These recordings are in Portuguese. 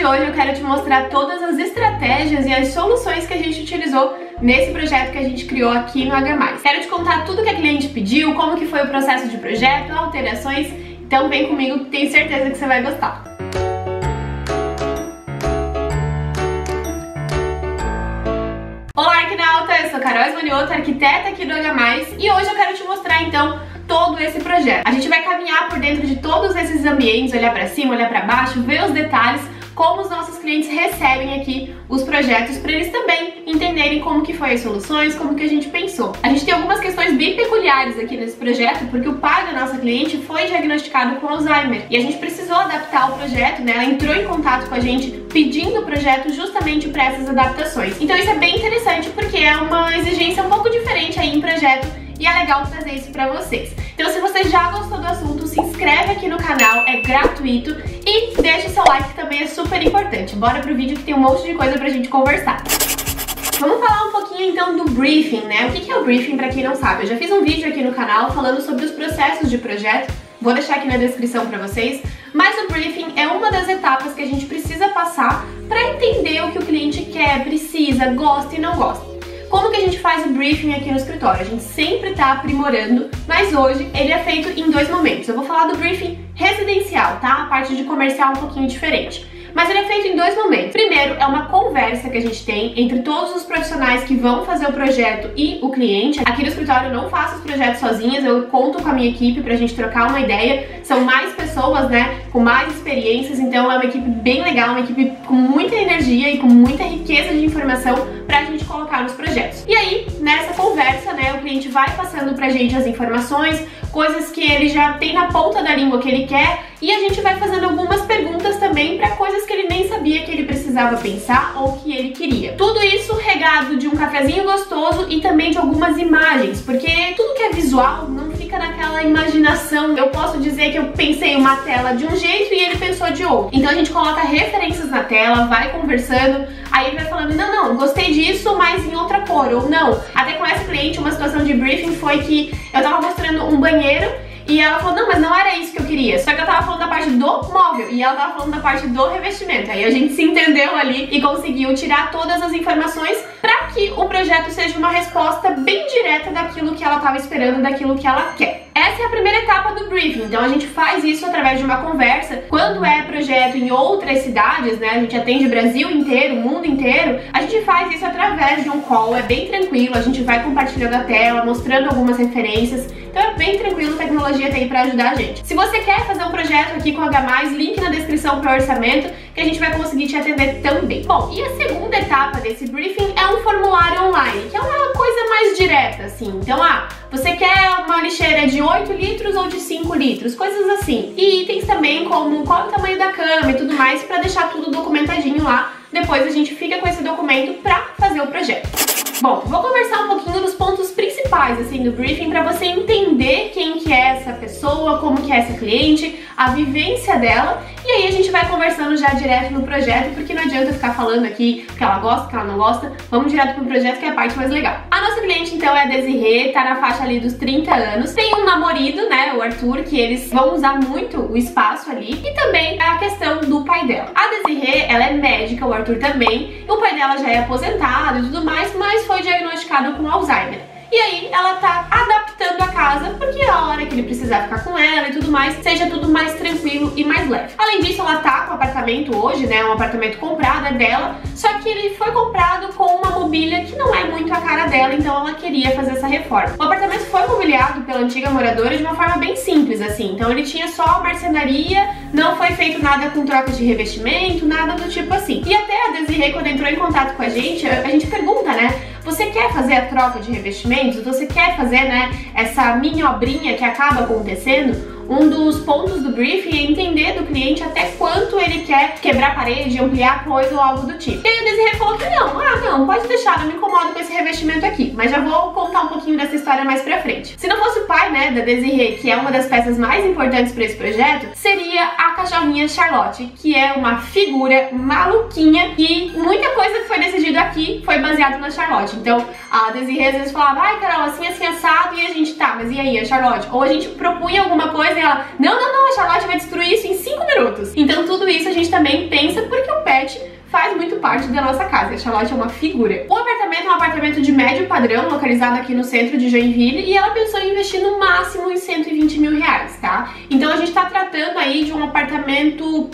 de hoje eu quero te mostrar todas as estratégias e as soluções que a gente utilizou nesse projeto que a gente criou aqui no H+. Quero te contar tudo que a cliente pediu, como que foi o processo de projeto, alterações, então vem comigo, tenho certeza que você vai gostar. Olá, Arquinauta! Eu sou Carol Esmanioto, arquiteta aqui do H+, e hoje eu quero te mostrar então todo esse projeto. A gente vai caminhar por dentro de todos esses ambientes, olhar para cima, olhar para baixo, ver os detalhes, como os nossos clientes recebem aqui os projetos, para eles também entenderem como que foi as soluções, como que a gente pensou. A gente tem algumas questões bem peculiares aqui nesse projeto, porque o pai da nossa cliente foi diagnosticado com Alzheimer e a gente precisou adaptar o projeto, né? Ela entrou em contato com a gente pedindo o projeto justamente para essas adaptações. Então isso é bem interessante porque é uma exigência um pouco diferente aí em projeto e é legal trazer isso pra vocês. Então se você já gostou do assunto, se inscreve aqui no canal, é gratuito, e deixa o seu like que também é super importante. Bora pro vídeo que tem um monte de coisa pra gente conversar. Vamos falar um pouquinho então do briefing, né? O que é o briefing pra quem não sabe? Eu já fiz um vídeo aqui no canal falando sobre os processos de projeto, vou deixar aqui na descrição pra vocês, mas o briefing é uma das etapas que a gente precisa passar pra entender o que o cliente quer, precisa, gosta e não gosta. Como que a gente faz o briefing aqui no escritório? A gente sempre está aprimorando, mas hoje ele é feito em dois momentos. Eu vou falar do briefing residencial, tá? A parte de comercial é um pouquinho diferente. Mas ele é feito em dois momentos. Primeiro, é uma conversa que a gente tem entre todos os profissionais que vão fazer o projeto e o cliente. Aqui no escritório eu não faço os projetos sozinhas, eu conto com a minha equipe pra gente trocar uma ideia. São mais pessoas, né, com mais experiências, então é uma equipe bem legal, uma equipe com muita energia e com muita riqueza de informação pra gente colocar nos projetos. E aí, nessa conversa, né, o cliente vai passando pra gente as informações, coisas que ele já tem na ponta da língua que ele quer, e a gente vai fazendo algumas perguntas também para coisas que ele nem sabia que ele precisava pensar ou que ele queria. Tudo isso regado de um cafezinho gostoso e também de algumas imagens, porque tudo que é visual não fica naquela imaginação. Eu posso dizer que eu pensei uma tela de um jeito e ele pensou de outro. Então a gente coloca referências na tela, vai conversando, aí ele vai falando, não, gostei disso, mas em outra cor, ou não. Até com essa cliente, uma situação de briefing foi que eu tava mostrando um banheiro e ela falou, não, mas não era isso que eu queria. Só que eu tava falando da parte do móvel e ela tava falando da parte do revestimento. Aí a gente se entendeu ali e conseguiu tirar todas as informações pra que o projeto seja uma resposta bem direta daquilo que ela tava esperando, daquilo que ela quer. Essa é a primeira etapa do briefing, então a gente faz isso através de uma conversa. Quando é projeto em outras cidades, né, a gente atende o Brasil inteiro, o mundo inteiro, a gente faz isso através de um call, é bem tranquilo, a gente vai compartilhando a tela, mostrando algumas referências, então é bem tranquilo, a tecnologia tá aí pra ajudar a gente. Se você quer fazer um projeto aqui com H+, link na descrição para o orçamento, que a gente vai conseguir te atender também. Bom, e a segunda etapa desse briefing é um formulário online, que é uma coisa mais direta, assim. Então, você quer uma lixeira de 8 litros ou de 5 litros, coisas assim. E itens também como qual é o tamanho da cama e tudo mais, pra deixar tudo documentadinho lá. Depois a gente fica com esse documento pra fazer o projeto. Bom, vou conversar um pouquinho dos pontos principais assim do briefing para você entender quem que é essa pessoa, como que é essa cliente, a vivência dela, e aí a gente vai conversando já direto no projeto, porque não adianta ficar falando aqui que ela gosta, que ela não gosta. Vamos direto pro projeto, que é a parte mais legal. A nossa cliente então é a Desirê, tá na faixa ali dos 30 anos, tem um namorado, né, o Arthur, que eles vão usar muito o espaço ali, e também a questão do pai dela. A Desirê, ela é médica, o Arthur também, o pai dela já é aposentado e tudo mais, mas foi diagnosticado com Alzheimer. E aí ela tá adaptando a casa porque a hora que ele precisar ficar com ela e tudo mais, seja tudo mais tranquilo e mais leve. Além disso, ela tá com o apartamento hoje, né, um apartamento comprado é dela, só que ele foi comprado com uma mobília que não é muito a cara dela, então ela queria fazer essa reforma. O apartamento foi mobiliado pela antiga moradora de uma forma bem simples, assim, então ele tinha só marcenaria, não foi feito nada com troca de revestimento, nada do tipo assim. E até a Desirê, quando entrou em contato com a gente pergunta, né, você quer fazer a troca de revestimentos? Você quer fazer, né, essa mini obrinha que acaba acontecendo? Um dos pontos do briefing é entender do cliente até quanto ele quer quebrar a parede, ampliar coisa ou algo do tipo. E aí a Desirê falou que não, pode deixar, não me incomoda com esse revestimento aqui. Mas já vou contar um pouquinho dessa história mais pra frente. Se não fosse o pai, né, da Desirê, que é uma das peças mais importantes pra esse projeto, seria a cachorrinha Charlotte, que é uma figura maluquinha e muita coisa que foi decidida aqui foi baseada na Charlotte. Então a Desirê às vezes falava, ai Carol, assim assado, e a gente, tá, mas e aí a Charlotte? Ou a gente propunha alguma coisa e ela, não, a Charlotte vai destruir isso em 5 minutos. Então tudo isso a gente também pensa porque o pet faz muito parte da nossa casa. A Charlotte é uma figura. O apartamento é um apartamento de médio padrão, localizado aqui no centro de Joinville, e ela pensou em investir no máximo em 120 mil reais, tá? Então a gente tá tratando aí de um apartamento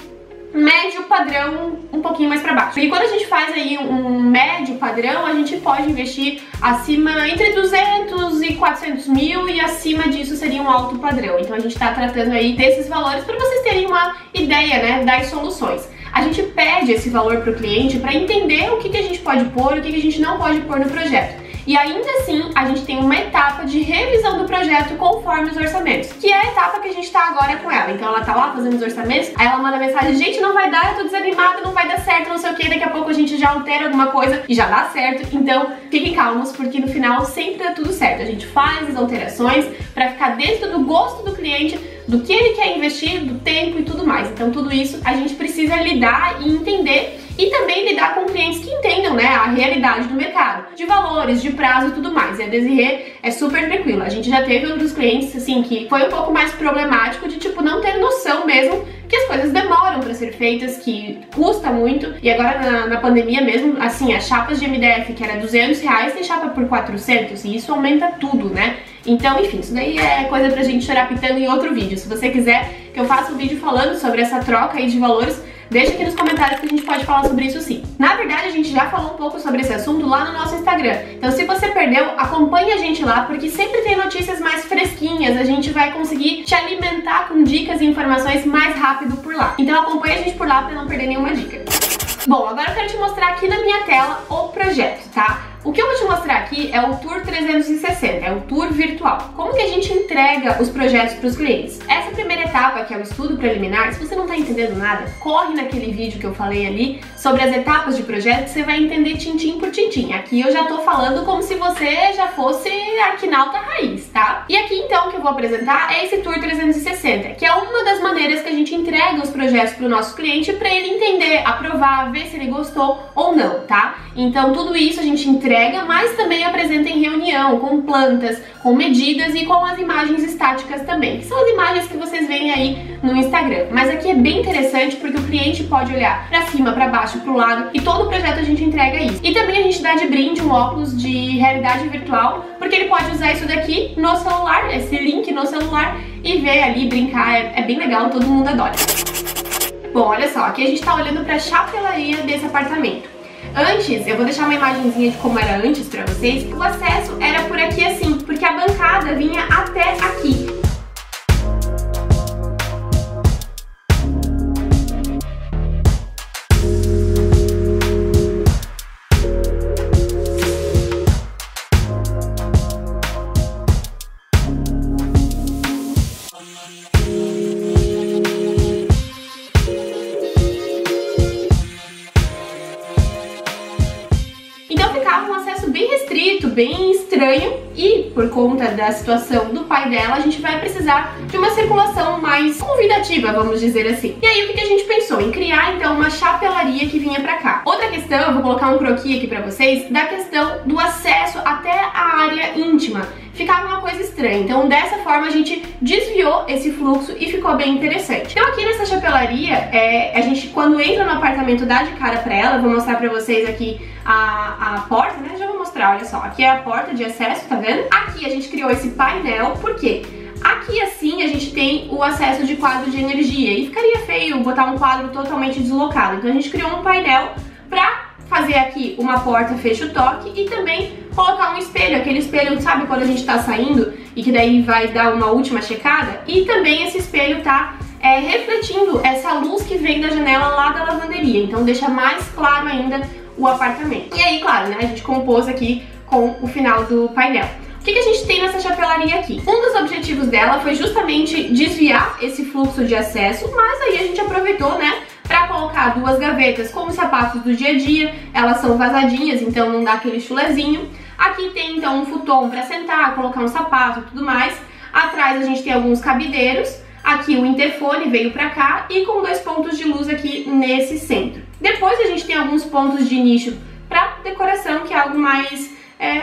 médio padrão, um pouquinho mais pra baixo. E quando a gente faz aí um médio padrão, a gente pode investir acima, entre 200 e 400 mil, e acima disso seria um alto padrão. Então a gente tá tratando aí desses valores para vocês terem uma ideia, né, das soluções. A gente pede esse valor pro cliente para entender o que a gente pode pôr e o que a gente não pode pôr no projeto. E ainda assim, a gente tem uma etapa de revisão do projeto conforme os orçamentos, que é a etapa que a gente tá agora com ela. Então ela tá lá fazendo os orçamentos, aí ela manda mensagem: gente, não vai dar, eu tô desanimada, não vai dar certo, não sei o que, daqui a pouco a gente já altera alguma coisa e já dá certo. Então fiquem calmos, porque no final sempre dá tudo certo. A gente faz as alterações pra ficar dentro do gosto do cliente, do que ele quer investir, do tempo e tudo mais. Então tudo isso a gente precisa lidar e entender, e também lidar com clientes que entendam, né, a realidade do mercado, de valores, de prazo e tudo mais. E a Desirê é super tranquila. A gente já teve um dos clientes, assim, que foi um pouco mais problemático, de tipo, não ter noção mesmo que as coisas demoram para ser feitas, que custa muito. E agora na pandemia mesmo, assim, as chapas de MDF, que era 200 reais, tem chapa por 400, e isso aumenta tudo, né? Então, enfim, isso daí é coisa pra gente chorar pitando em outro vídeo. Se você quiser que eu faça um vídeo falando sobre essa troca aí de valores, deixa aqui nos comentários que a gente pode falar sobre isso sim. Na verdade, a gente já falou um pouco sobre esse assunto lá no nosso Instagram. Então, se você perdeu, acompanhe a gente lá, porque sempre tem notícias mais fresquinhas. A gente vai conseguir te alimentar com dicas e informações mais rápido por lá. Então, acompanhe a gente por lá pra não perder nenhuma dica. Bom, agora eu quero te mostrar aqui na minha tela o projeto, tá? O que eu vou te mostrar aqui é o Tour 360, é o tour virtual. Como que a gente entrega os projetos para os clientes? Essa primeira etapa, que é o estudo preliminar, se você não tá entendendo nada, corre naquele vídeo que eu falei ali sobre as etapas de projeto, que você vai entender tintim por tintim. Aqui eu já tô falando como se você já fosse arquinauta raiz, tá? E aqui então o que eu vou apresentar é esse Tour 360, que é uma das maneiras que a gente entrega os projetos para o nosso cliente para ele entender, aprovar, ver se ele gostou ou não, tá? Então tudo isso a gente entrega, mas também apresenta em reunião, com plantas, com medidas e com as imagens estáticas também, que são as imagens que vocês veem aí no Instagram. Mas aqui é bem interessante porque o cliente pode olhar pra cima, pra baixo, pro lado, e todo o projeto a gente entrega isso. E também a gente dá de brinde um óculos de realidade virtual, porque ele pode usar isso daqui no celular, esse link no celular, e ver ali, brincar, é bem legal, todo mundo adora. Bom, olha só, aqui a gente tá olhando pra chapelaria desse apartamento. Antes, eu vou deixar uma imagenzinha de como era antes pra vocês. O acesso era por aqui assim, porque a bancada vinha até aqui. Ficava um acesso bem restrito, bem estranho, e por conta da situação do pai dela, a gente vai precisar de uma circulação mais convidativa, vamos dizer assim. E aí o que a gente pensou? Em criar então uma chapelaria que vinha pra cá. Outra questão, eu vou colocar um croquis aqui pra vocês, da questão do acesso até a área íntima. Ficava uma coisa estranha, então dessa forma a gente desviou esse fluxo e ficou bem interessante. Então aqui nessa chapelaria, a gente quando entra no apartamento dá de cara pra ela. Vou mostrar pra vocês aqui a porta, né? Já vou mostrar, olha só, aqui é a porta de acesso, tá vendo? Aqui a gente criou esse painel, por quê? Aqui assim a gente tem o acesso de quadro de energia, e ficaria feio botar um quadro totalmente deslocado, então a gente criou um painel pra fazer aqui uma porta fecha o toque e também colocar um espelho, aquele espelho, sabe quando a gente tá saindo e que daí vai dar uma última checada? E também esse espelho tá refletindo essa luz que vem da janela lá da lavanderia, então deixa mais claro ainda o apartamento. E aí, claro, né, a gente compôs aqui com o final do painel. O que a gente tem nessa chapelaria aqui? Um dos objetivos dela foi justamente desviar esse fluxo de acesso, mas aí a gente aproveitou, né, para colocar duas gavetas com os sapatos do dia a dia. Elas são vazadinhas, então não dá aquele chulezinho. Aqui tem então um futon para sentar, colocar um sapato e tudo mais. Atrás a gente tem alguns cabideiros. Aqui o interfone veio para cá e com dois pontos de luz aqui nesse centro. Depois a gente tem alguns pontos de nicho para decoração, que é algo mais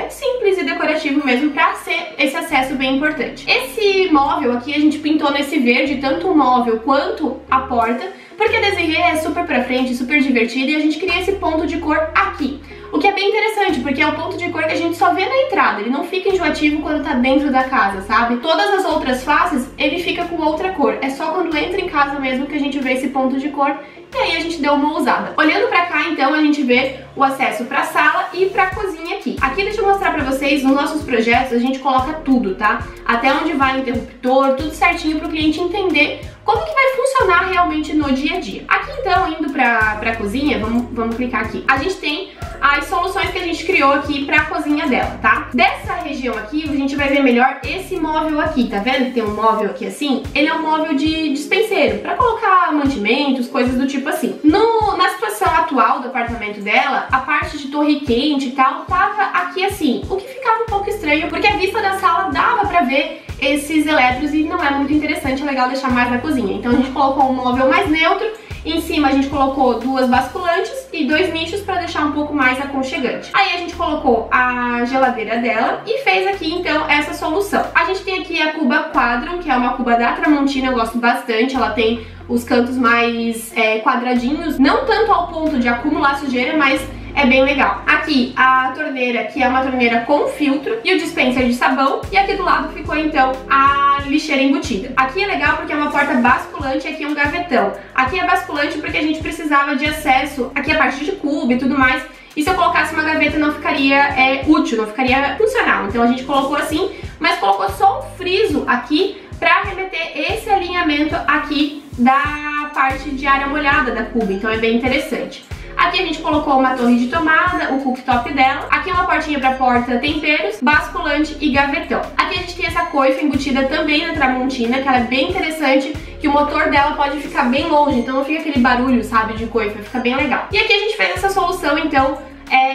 simples e decorativo mesmo, para ser esse acesso bem importante. Esse móvel aqui a gente pintou nesse verde, tanto o móvel quanto a porta, porque a Desirê é super pra frente, super divertida e a gente cria esse ponto de cor aqui. O que é bem interessante, porque é o ponto de cor que a gente só vê na entrada, ele não fica enjoativo quando tá dentro da casa, sabe? Todas as outras faces, ele fica com outra cor, é só quando entra em casa mesmo que a gente vê esse ponto de cor. E aí a gente deu uma ousada. Olhando pra cá, então, a gente vê o acesso pra sala e pra cozinha aqui. Aqui, deixa eu mostrar pra vocês, nos nossos projetos a gente coloca tudo, tá? Até onde vai o interruptor, tudo certinho pro cliente entender como que vai funcionar realmente no dia a dia. Aqui, então, indo pra cozinha, vamos clicar aqui. A gente tem as soluções que a gente criou aqui pra cozinha dela, tá? Dessa região aqui, a gente vai ver melhor esse móvel aqui, tá vendo que tem um móvel aqui assim? Ele é um móvel de dispenseiro, pra colocar mantimentos, coisas do tipo assim. Na situação atual do apartamento dela, a parte de torre quente e tal, tava aqui assim, o que ficava um pouco estranho, porque a vista da sala dava pra ver esses eletros e não é muito interessante, é legal deixar mais na cozinha. Então a gente colocou um móvel mais neutro, em cima a gente colocou duas basculantes e dois nichos para deixar um pouco mais aconchegante. Aí a gente colocou a geladeira dela e fez aqui então essa solução. A gente tem aqui a cuba Quadrum, que é uma cuba da Tramontina, eu gosto bastante, ela tem os cantos mais quadradinhos, não tanto ao ponto de acumular sujeira, mas é bem legal. Aqui a torneira, que é uma torneira com filtro, e o dispenser de sabão, e aqui do lado ficou então a lixeira embutida. Aqui é legal porque é uma porta basculante e aqui é um gavetão. Aqui é basculante porque a gente precisava de acesso, aqui a parte de cubo e tudo mais, e se eu colocasse uma gaveta não ficaria útil, não ficaria funcional. Então a gente colocou assim, mas colocou só um friso aqui para remeter esse alinhamento aqui da parte de área molhada da cuba, então é bem interessante. Aqui a gente colocou uma torre de tomada, o cooktop dela. Aqui uma portinha para porta temperos, basculante e gavetão. Aqui a gente tem essa coifa embutida também na Tramontina, que ela é bem interessante, que o motor dela pode ficar bem longe, então não fica aquele barulho, sabe, de coifa, fica bem legal. E aqui a gente fez essa solução, então,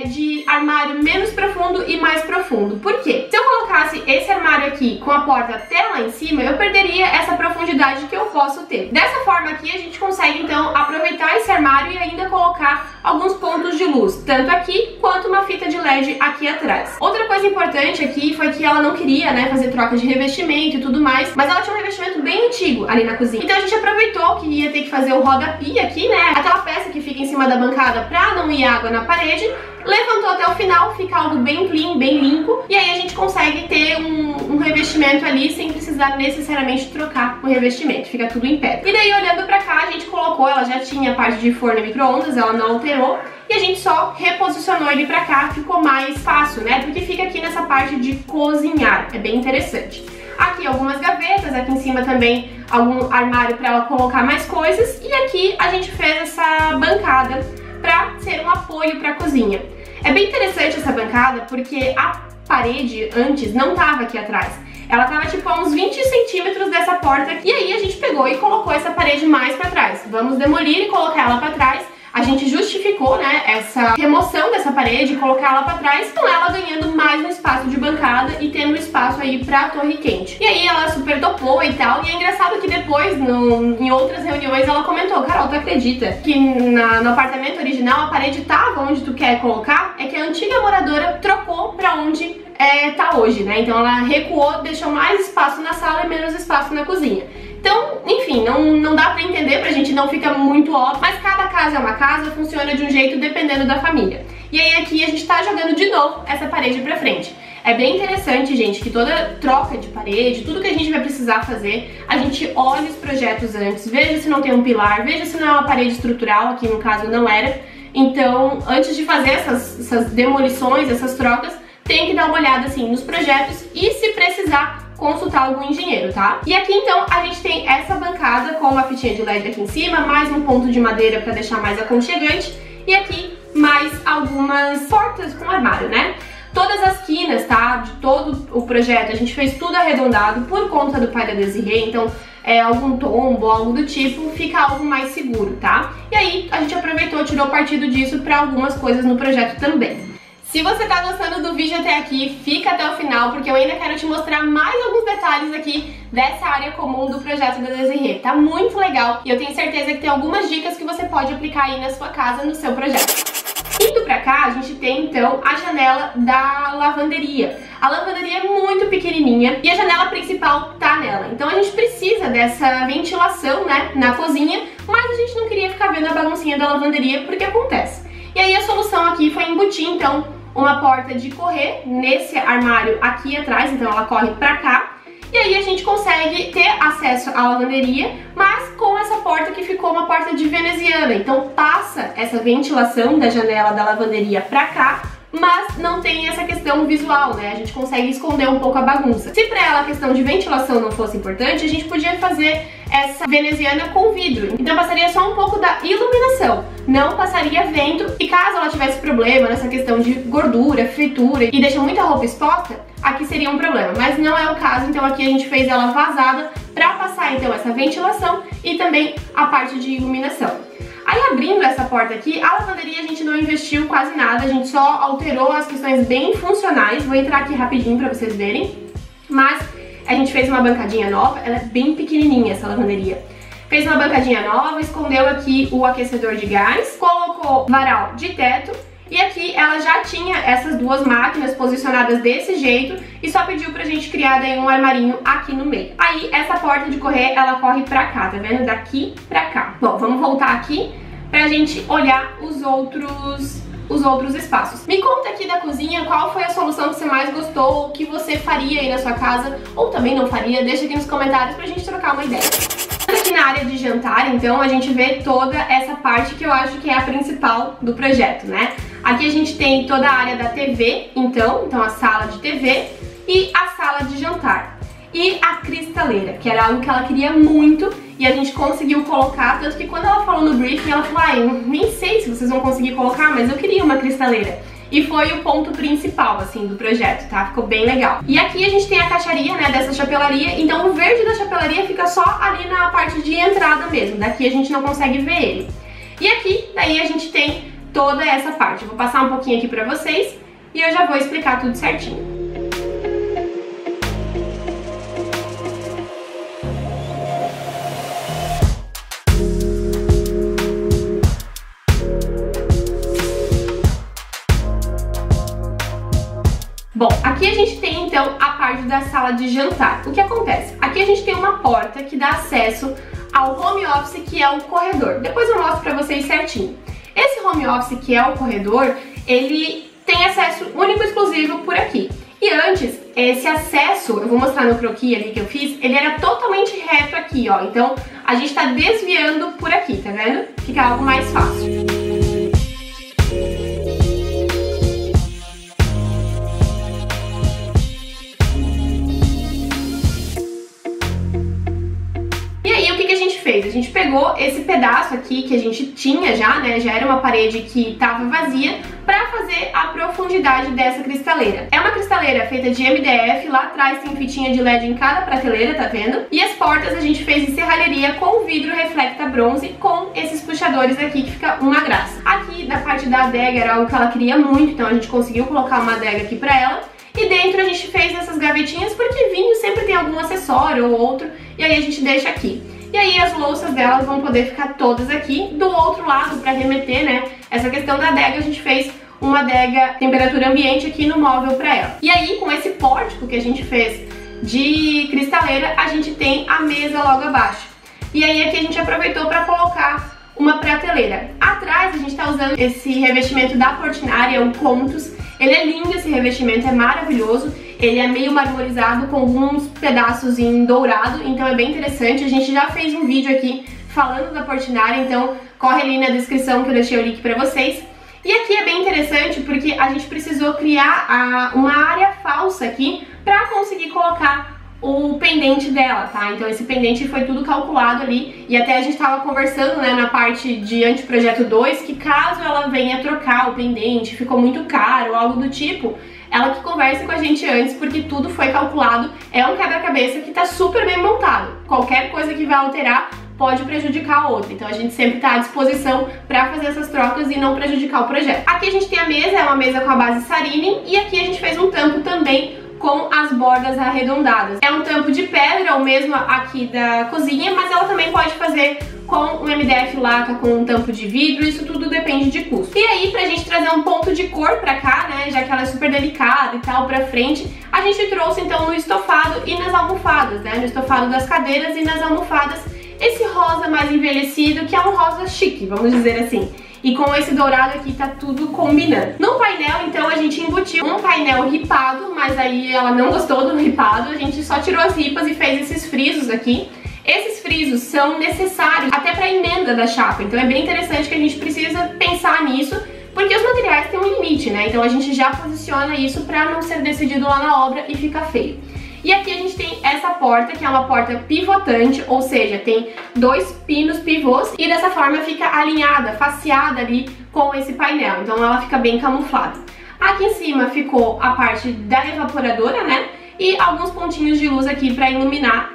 de armário menos profundo e mais profundo. Por quê? Se eu colocasse esse armário aqui com a porta até lá em cima, eu perderia essa profundidade que eu posso ter. Dessa forma aqui, a gente consegue então aproveitar esse armário e ainda colocar alguns pontos de luz, tanto aqui quanto uma fita de LED aqui atrás. Outra coisa importante aqui foi que ela não queria, né, fazer troca de revestimento e tudo mais, mas ela tinha um revestimento bem antigo ali na cozinha. Então a gente aproveitou que ia ter que fazer o roda-pia aqui, né, aquela peça que fica em cima da bancada pra não ir água na parede, levantou até o final, fica algo bem clean, bem limpo, e aí a gente consegue ter um revestimento ali sem precisar necessariamente trocar o revestimento, fica tudo em pé. E daí olhando pra cá, a gente colocou, ela já tinha a parte de forno e micro-ondas, ela não alterou, e a gente só reposicionou ele pra cá, ficou mais fácil, né, porque fica aqui nessa parte de cozinhar, é bem interessante. Aqui algumas gavetas, aqui em cima também algum armário pra ela colocar mais coisas, e aqui a gente fez essa bancada para ser um apoio para a cozinha. É bem interessante essa bancada porque a parede antes não tava aqui atrás. Ela tava tipo a uns 20 centímetros dessa porta e aí a gente pegou e colocou essa parede mais para trás. Vamos demolir e colocar ela para trás. A gente justificou, né, essa remoção dessa parede e colocar ela pra trás, com ela ganhando mais um espaço de bancada e tendo espaço aí pra torre quente. E aí ela super topou e tal, e é engraçado que depois, em outras reuniões, ela comentou: Carol, tu acredita que no apartamento original a parede tava onde tu quer colocar? É que a antiga moradora trocou pra onde tá hoje, né? Então ela recuou, deixou mais espaço na sala e menos espaço na cozinha. Então, enfim, não dá pra entender, pra gente não fica muito óbvio, mas cada casa é uma casa, funciona de um jeito dependendo da família. E aí aqui a gente tá jogando de novo essa parede pra frente. É bem interessante, gente, que toda troca de parede, tudo que a gente vai precisar fazer, a gente olha os projetos antes, veja se não tem um pilar, veja se não é uma parede estrutural, aqui no caso não era. Então, antes de fazer essas demolições, essas trocas, tem que dar uma olhada assim nos projetos e, se precisar, consultar algum engenheiro, tá? E aqui então a gente tem essa bancada com uma fitinha de LED aqui em cima, mais um ponto de madeira para deixar mais aconchegante, e aqui mais algumas portas com armário, né? Todas as quinas, tá? De todo o projeto, a gente fez tudo arredondado por conta do pai da Desirê, então algum tombo, algo do tipo, fica algo mais seguro, tá? E aí a gente aproveitou, tirou partido disso para algumas coisas no projeto também. Se você tá gostando do vídeo até aqui, fica até o final, porque eu ainda quero te mostrar mais alguns detalhes aqui dessa área comum do projeto da Desirê. Tá muito legal e eu tenho certeza que tem algumas dicas que você pode aplicar aí na sua casa, no seu projeto. Indo pra cá, a gente tem então a janela da lavanderia. A lavanderia é muito pequenininha e a janela principal tá nela. Então a gente precisa dessa ventilação, né, na cozinha, mas a gente não queria ficar vendo a baguncinha da lavanderia, porque acontece. E aí a solução aqui foi embutir, então, uma porta de correr nesse armário aqui atrás, então ela corre pra cá. E aí a gente consegue ter acesso à lavanderia, mas com essa porta que ficou uma porta de veneziana. Então passa essa ventilação da janela da lavanderia pra cá, mas não tem essa questão visual, né? A gente consegue esconder um pouco a bagunça. Se pra ela a questão de ventilação não fosse importante, a gente podia fazer essa veneziana com vidro. Então passaria só um pouco da iluminação, não passaria vento. E caso ela tivesse problema nessa questão de gordura, fritura e deixa muita roupa exposta, aqui seria um problema. Mas não é o caso, então aqui a gente fez ela vazada pra passar então essa ventilação e também a parte de iluminação. Aí abrindo essa porta aqui, a lavanderia a gente não investiu quase nada, a gente só alterou as questões bem funcionais. Vou entrar aqui rapidinho pra vocês verem. Mas a gente fez uma bancadinha nova, ela é bem pequenininha essa lavanderia. Fez uma bancadinha nova, escondeu aqui o aquecedor de gás, colocou varal de teto. E aqui ela já tinha essas duas máquinas posicionadas desse jeito e só pediu pra gente criar daí um armarinho aqui no meio. Aí essa porta de correr, ela corre pra cá, tá vendo? Daqui pra cá. Bom, vamos voltar aqui pra gente olhar os outros espaços. Me conta aqui da cozinha qual foi a solução que você mais gostou, o que você faria aí na sua casa, ou também não faria, deixa aqui nos comentários pra gente trocar uma ideia. Aqui na área de jantar, então, a gente vê toda essa parte que eu acho que é a principal do projeto, né? Aqui a gente tem toda a área da TV, então a sala de TV e a sala de jantar. E a cristaleira, que era algo que ela queria muito e a gente conseguiu colocar, tanto que quando ela falou no briefing, ela falou, eu nem sei se vocês vão conseguir colocar, mas eu queria uma cristaleira. E foi o ponto principal, assim, do projeto, tá? Ficou bem legal. E aqui a gente tem a caixaria, né, dessa chapelaria, então o verde da chapelaria fica só ali na parte de entrada mesmo, daqui a gente não consegue ver ele. E aqui, daí a gente tem toda essa parte. Eu vou passar um pouquinho aqui pra vocês e eu já vou explicar tudo certinho. Bom, aqui a gente tem então a parte da sala de jantar. O que acontece? Aqui a gente tem uma porta que dá acesso ao home office, que é o corredor. Depois eu mostro pra vocês certinho. Esse home office, que é o corredor, ele tem acesso único e exclusivo por aqui. E antes, esse acesso, eu vou mostrar no croquis ali que eu fiz, ele era totalmente reto aqui, ó. Então a gente tá desviando por aqui, tá vendo? Fica algo mais fácil. A gente pegou esse pedaço aqui que a gente tinha já, né, já era uma parede que estava vazia, para fazer a profundidade dessa cristaleira. É uma cristaleira feita de MDF, lá atrás tem fitinha de LED em cada prateleira, tá vendo? E as portas a gente fez em serralheria com vidro reflecta bronze, com esses puxadores aqui que fica uma graça. Aqui na parte da adega era algo que ela queria muito, então a gente conseguiu colocar uma adega aqui pra ela. E dentro a gente fez essas gavetinhas, porque vinho sempre tem algum acessório ou outro, e aí a gente deixa aqui. E aí as louças delas vão poder ficar todas aqui. Do outro lado, para remeter, né, essa questão da adega, a gente fez uma adega temperatura ambiente aqui no móvel para ela. E aí, com esse pórtico que a gente fez de cristaleira, a gente tem a mesa logo abaixo. E aí aqui a gente aproveitou para colocar uma prateleira. Atrás a gente tá usando esse revestimento da Portinari, é o Contus. Ele é lindo, esse revestimento é maravilhoso. Ele é meio marmorizado com alguns pedaços em dourado, então é bem interessante. A gente já fez um vídeo aqui falando da Portinari, então corre ali na descrição que eu deixei o link pra vocês. E aqui é bem interessante porque a gente precisou criar uma área falsa aqui pra conseguir colocar o pendente dela, tá? Então esse pendente foi tudo calculado ali e até a gente tava conversando, né, na parte de Anteprojeto 2, que caso ela venha trocar o pendente, ficou muito caro ou algo do tipo, ela que converse com a gente antes, porque tudo foi calculado, é um quebra-cabeça que tá super bem montado. Qualquer coisa que vai alterar pode prejudicar a outra, então a gente sempre tá à disposição pra fazer essas trocas e não prejudicar o projeto. Aqui a gente tem a mesa, é uma mesa com a base Sarini, e aqui a gente fez um tampo também com as bordas arredondadas. É um tampo de pedra, o mesmo aqui da cozinha, mas ela também pode fazer com um MDF laca, com um tampo de vidro, isso tudo depende de custo. E aí, pra gente trazer um ponto de cor pra cá, né, já que ela é super delicada e tal, pra frente, a gente trouxe então no estofado e nas almofadas, né, no estofado das cadeiras e nas almofadas, esse rosa mais envelhecido, que é um rosa chique, vamos dizer assim. E com esse dourado aqui tá tudo combinando. No painel, então, a gente embutiu um painel ripado, mas aí ela não gostou do ripado, a gente só tirou as ripas e fez esses frisos aqui. Esses frisos são necessários até para a emenda da chapa, então é bem interessante que a gente precisa pensar nisso, porque os materiais têm um limite, né? Então a gente já posiciona isso para não ser decidido lá na obra e ficar feio. E aqui a gente tem essa porta, que é uma porta pivotante, ou seja, tem 2 pinos pivôs e dessa forma fica alinhada, faceada ali com esse painel, então ela fica bem camuflada. Aqui em cima ficou a parte da evaporadora, né? E alguns pontinhos de luz aqui para iluminar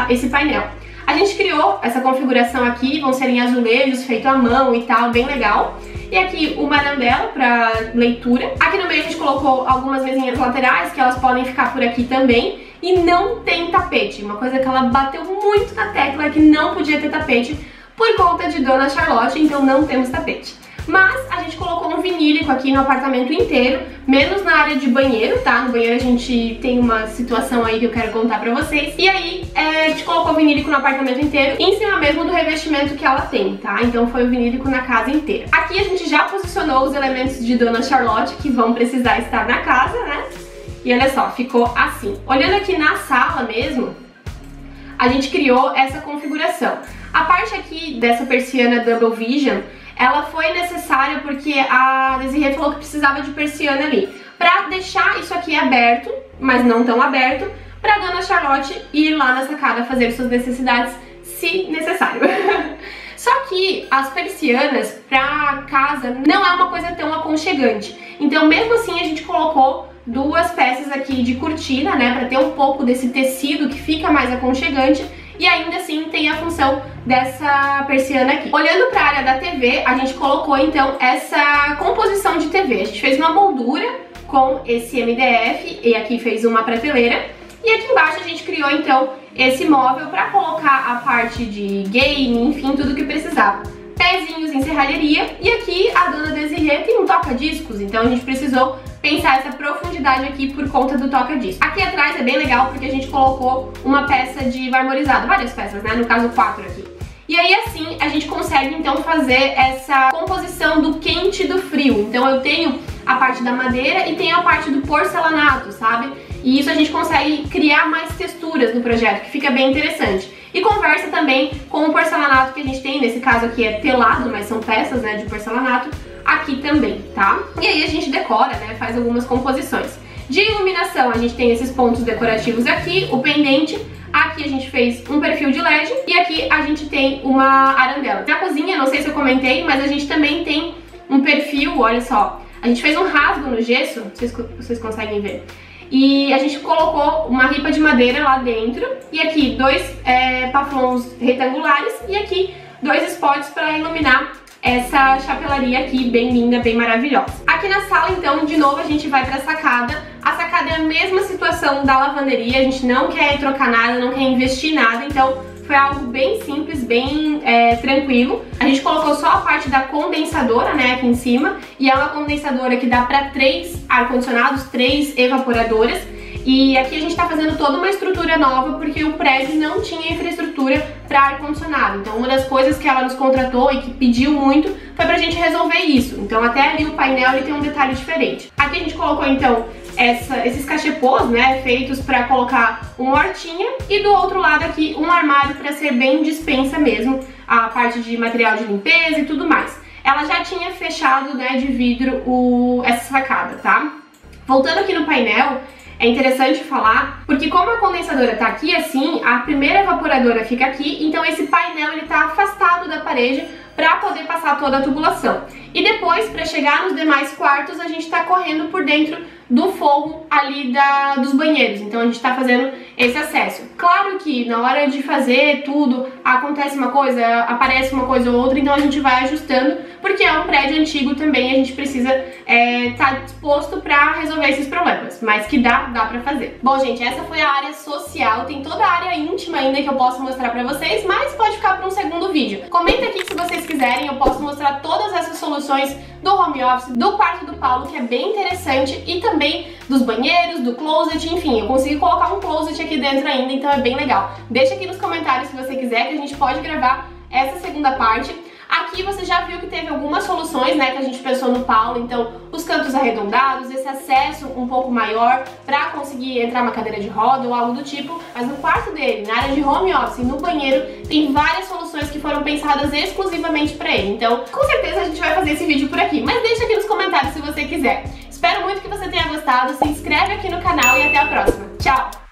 esse painel. A gente criou essa configuração aqui, vão ser em azulejos, feito à mão e tal, bem legal. E aqui uma arandela para leitura. Aqui no meio a gente colocou algumas mesinhas laterais, que elas podem ficar por aqui também. E não tem tapete, uma coisa que ela bateu muito na tecla é que não podia ter tapete por conta de Dona Charlotte, então não temos tapete. Mas a gente colocou um vinílico aqui no apartamento inteiro, menos na área de banheiro, tá? No banheiro a gente tem uma situação aí que eu quero contar pra vocês. E aí a gente colocou o vinílico no apartamento inteiro, em cima mesmo do revestimento que ela tem, tá? Então foi o vinílico na casa inteira. Aqui a gente já posicionou os elementos de Dona Charlotte que vão precisar estar na casa, né? E olha só, ficou assim. Olhando aqui na sala mesmo, a gente criou essa configuração. A parte aqui dessa persiana Double Vision, ela foi necessária porque a Desirê falou que precisava de persiana ali, pra deixar isso aqui aberto, mas não tão aberto, pra Dona Charlotte ir lá na sacada fazer suas necessidades, se necessário. Só que as persianas pra casa não é uma coisa tão aconchegante, então mesmo assim a gente colocou 2 peças aqui de cortina, né, pra ter um pouco desse tecido que fica mais aconchegante, e ainda assim tem a função dessa persiana aqui. Olhando para a área da TV, a gente colocou então essa composição de TV. A gente fez uma moldura com esse MDF e aqui fez uma prateleira. E aqui embaixo a gente criou então esse móvel para colocar a parte de game, enfim, tudo que precisava. Pezinhos em serralheria, e aqui a Dona Desirê tem um toca-discos, então a gente precisou pensar essa profundidade aqui por conta do toca-disco. Aqui atrás é bem legal porque a gente colocou uma peça de marmorizado, várias peças, né, no caso 4 aqui. E aí assim a gente consegue então fazer essa composição do quente e do frio. Então eu tenho a parte da madeira e tenho a parte do porcelanato, sabe? E isso a gente consegue criar mais texturas no projeto, que fica bem interessante. E conversa também com o porcelanato que a gente tem, nesse caso aqui é telado, mas são peças, né, de porcelanato, aqui também, tá? E aí a gente decora, né, faz algumas composições. De iluminação, a gente tem esses pontos decorativos aqui, o pendente, aqui a gente fez um perfil de LED e aqui a gente tem uma arandela. Na cozinha, não sei se eu comentei, mas a gente também tem um perfil, olha só, a gente fez um rasgo no gesso, vocês conseguem ver. E a gente colocou uma ripa de madeira lá dentro e aqui 2 paflons retangulares e aqui 2 spots para iluminar essa chapelaria aqui bem linda, bem maravilhosa. Aqui na sala então, de novo a gente vai pra sacada. A sacada é a mesma situação da lavanderia, a gente não quer trocar nada, não quer investir nada, então foi algo bem simples, bem tranquilo. A gente colocou só a parte da condensadora, né, aqui em cima, e é uma condensadora que dá para 3 ar-condicionados, 3 evaporadoras. E aqui a gente tá fazendo toda uma estrutura nova porque o prédio não tinha infraestrutura para ar-condicionado. Então uma das coisas que ela nos contratou e que pediu muito foi pra gente resolver isso. Então até ali o painel ele tem um detalhe diferente. Aqui a gente colocou então esses cachepôs, né, feitos para colocar uma hortinha, e do outro lado aqui um armário para ser bem dispensa mesmo, a parte de material de limpeza e tudo mais. Ela já tinha fechado, né, de vidro essa sacada, tá? Voltando aqui no painel, é interessante falar, porque como a condensadora tá aqui assim, a primeira evaporadora fica aqui, então esse painel ele tá afastado da parede para poder passar toda a tubulação. E depois, para chegar nos demais quartos, a gente tá correndo por dentro do forro ali dos banheiros, então a gente tá fazendo esse acesso. Claro que na hora de fazer tudo, acontece uma coisa, aparece uma coisa ou outra, então a gente vai ajustando, porque é um prédio antigo também, a gente precisa tá disposto pra resolver esses problemas, mas que dá pra fazer. Bom, gente, essa foi a área social, tem toda a área íntima ainda que eu posso mostrar pra vocês, mas pode ficar pra um segundo vídeo. Comenta aqui que se vocês quiserem, eu posso mostrar todas essas soluções do home office, do quarto do Paulo, que é bem interessante, e também também dos banheiros, do closet, enfim, eu consegui colocar um closet aqui dentro ainda, então é bem legal. Deixa aqui nos comentários se você quiser, que a gente pode gravar essa segunda parte. Aqui você já viu que teve algumas soluções, né, que a gente pensou no Paulo, então os cantos arredondados, esse acesso um pouco maior pra conseguir entrar uma cadeira de roda ou algo do tipo, mas no quarto dele, na área de home office, no banheiro, tem várias soluções que foram pensadas exclusivamente pra ele, então com certeza a gente vai fazer esse vídeo por aqui, mas deixa aqui nos comentários se você quiser. Espero muito que você tenha gostado, se inscreve aqui no canal e até a próxima. Tchau!